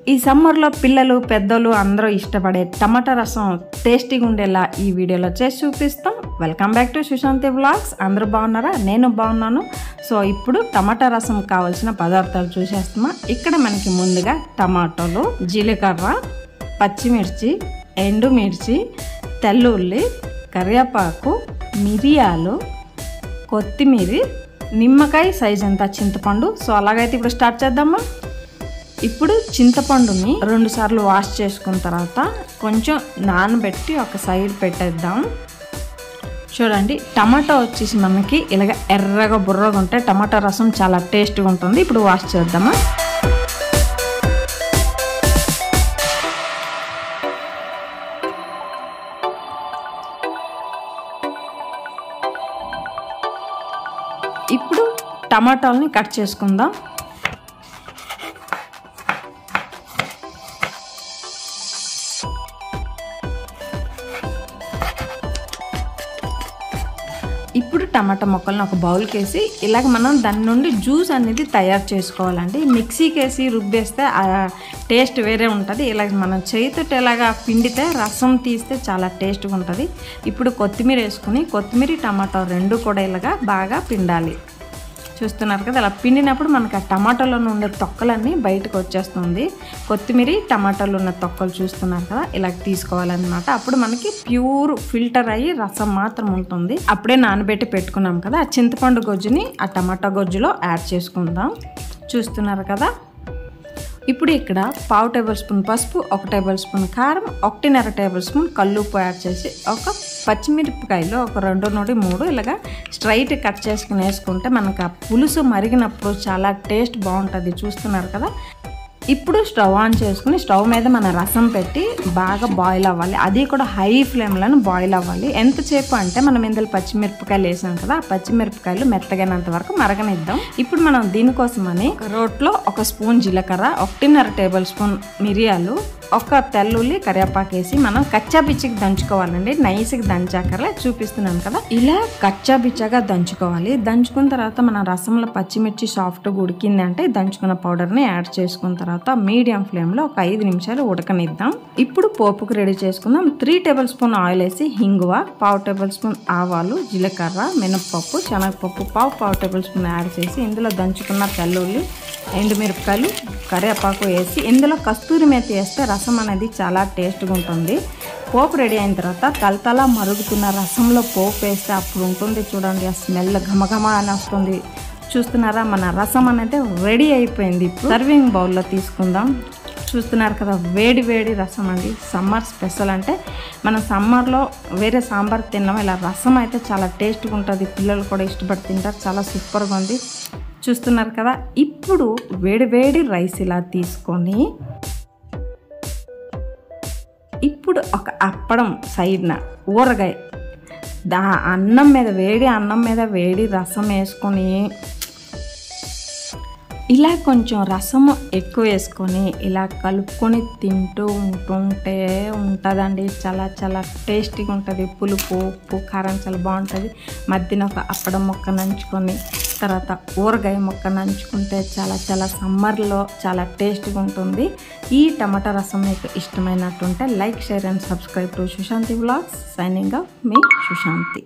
ఈ సమ్మర్లో పిల్లలు పెద్దలు అందరూ ఇష్టపడే టమాటా రసం టేస్టీగా ఉండేలా ఈ వీడియోలో చేసి చూపిస్తాం. Welcome back to Sushanti vlogs. అందరూ బాగున్నారా? నేను బాగున్నాను. సో ఇప్పుడు టమాటా రసం కావాల్సిన పదార్థాలు చూసేస్తామా. ఇక్కడ మనకి ముందుగా టమాటోలు, జీలకర్ర, పచ్చిమిర్చి, ఎండుమిర్చి, తెల్లుల్లి, కరివేపాకు, మిరియాలు, కొత్తిమీర, నిమ్మకాయ సైజ్ అంతా చింతపండు. సో అలాగైతే ఇప్పుడు స్టార్ట్ చేద్దామా. ఇప్పుడు చింతపండుని 2 సార్లు వాష్ చేసుకున్న తర్వాత కొంచెం నానబెట్టి ఒక సైడ్ పెట్టేద్దాం. చూడండి, టమాటా వచ్చేసి మనకి ఇలాగ ఎర్రగా బుర్రగా ఉంటే టమాటా రసం చాలా టేస్ట్గా ఉంటుంది. ఇప్పుడు వాష్ చేద్దామా. ఇప్పుడు టమాటాలని కట్ చేసుకుందాం. ఇప్పుడు టమాటా ముక్కలను ఒక బౌల్కి వేసి ఇలాగ మనం దాని నుండి జ్యూస్ అనేది తయారు చేసుకోవాలండి. మిక్సీకి వేసి రుబ్బేస్తే ఆ టేస్ట్ వేరే ఉంటుంది. ఇలాగ మనం చేతితో ఇలాగా పిండితే రసం తీస్తే చాలా టేస్ట్గా ఉంటుంది. ఇప్పుడు కొత్తిమీర వేసుకుని కొత్తిమీర టమాటా 2 కూడా ఇలాగా బాగా పిండాలి. చూస్తున్నారు కదా, అలా పిండినప్పుడు మనకు ఆ టమాటాలో ఉండే తొక్కలన్నీ బయటకు వచ్చేస్తుంది. కొత్తిమీర టమాటాలో ఉన్న తొక్కలు చూస్తున్నారు కదా, ఇలా తీసుకోవాలన్నమాట. అప్పుడు మనకి ప్యూర్ ఫిల్టర్ అయ్యి రసం మాత్రం ఉంటుంది. అప్పుడే నానబెట్టి పెట్టుకున్నాం కదా, ఆ చింతపండు గొజ్జుని ఆ టమాటా గొజ్జులో యాడ్ చేసుకుందాం. చూస్తున్నారు కదా. ఇప్పుడు ఇక్కడ 1/2 టేబుల్ స్పూన్ పసుపు, 1 టేబుల్ స్పూన్ కారం, 1.5 టేబుల్ స్పూన్ కల్లుప్పు యాడ్ చేసి ఒక పచ్చిమిరపకాయలు ఒక 2 నుండి 3 ఇలాగా స్ట్రైట్ కట్ చేసుకుని వేసుకుంటే మనకు ఆ పులుసు మరిగినప్పుడు చాలా టేస్ట్ బాగుంటుంది. చూస్తున్నారు కదా. ఇప్పుడు స్టవ్ ఆన్ చేసుకుని స్టవ్ మీద మన రసం పెట్టి బాగా బాయిల్ అవ్వాలి. అది కూడా హై ఫ్లేమ్లను బాయిల్ అవ్వాలి. ఎంతసేపు అంటే మనం ఇందులో పచ్చిమిరపకాయలు వేసాం కదా, ఆ పచ్చిమిరపకాయలు మెత్తగైనంత వరకు మరగనిద్దాం. ఇప్పుడు మనం దీనికోసమని రోట్లో 1 స్పూన్ జీలకర్ర, 1.5 టేబుల్ స్పూన్ మిరియాలు, 1 తెల్లుల్లి, కరివేపాకు వేసి మనం కచ్చా బిచ్చికి దంచుకోవాలండి. నైస్గా దంచాకర్లే చూపిస్తున్నాను కదా, ఇలా కచ్చా బిచ్చగా దంచుకోవాలి. దంచుకున్న తర్వాత మన రసంలో పచ్చిమిర్చి సాఫ్ట్గా ఉడికింది అంటే దంచుకున్న పౌడర్ని యాడ్ చేసుకున్న తర్వాత మీడియం ఫ్లేమ్లో ఒక 5 నిమిషాలు ఉడకనిద్దాం. ఇప్పుడు పోపుకు రెడీ చేసుకుందాం. 3 టేబుల్ స్పూన్ ఆయిల్ వేసి హింగువ, 1/2 టేబుల్ స్పూన్ ఆవాలు, జీలకర్ర, మినపప్పు, శనగపప్పు 1/2 టేబుల్ స్పూన్ యాడ్ చేసి ఇందులో దంచుకున్న తెల్లుల్లి, ఎండుమిరపకాయలు, కరివేపాకు వేసి ఇందులో కస్తూరి మేతి వేస్తే రసం అనేది చాలా టేస్ట్గా ఉంటుంది. పోపు రెడీ అయిన తర్వాత తలతలా మరుగుతున్న రసంలో పోపు వేస్తే అప్పుడు ఉంటుంది చూడండి, ఆ స్మెల్ ఘమఘమ అని వస్తుంది. చూస్తున్నారా, మన రసం అనేది రెడీ అయిపోయింది. ఇప్పుడు సర్వింగ్ బౌల్లో తీసుకుందాం. చూస్తున్నారు కదా, వేడి వేడి రసం అండి. సమ్మర్ స్పెషల్ అంటే మనం సమ్మర్లో వేరే సాంబార్ తిన్నాం, ఇలా రసం అయితే చాలా టేస్ట్గా ఉంటుంది. పిల్లలు కూడా ఇష్టపడి తింటారు. చాలా సూపర్గా ఉంది. చూస్తున్నారు కదా. ఇప్పుడు వేడి వేడి రైస్ ఇలా తీసుకొని ఇప్పుడు ఒక అప్పడం సైడ్న ఊరగాయ అన్నం మీద వేడి రసం వేసుకొని ఇలా కొంచెం రసం ఎక్కువ వేసుకొని ఇలా కలుపుకొని తింటూ ఉంటుంటే ఉంటుందండి. చాలా చాలా టేస్టీగా ఉంటుంది. పులుపు, ఉప్పు, కారం చాలా బాగుంటుంది. మధ్యన ఒక అప్పడం ముక్క నంచుకొని తర్వాత ఊరగాయ ముక్క నంచుకుంటే చాలా చాలా సమ్మర్లో చాలా టేస్ట్గా ఉంటుంది. ఈ టమాటా రసం మీకు ఇష్టమైనట్టుంటే like, share and subscribe to Sushanti vlogs. Signing off మీ సుశాంతి.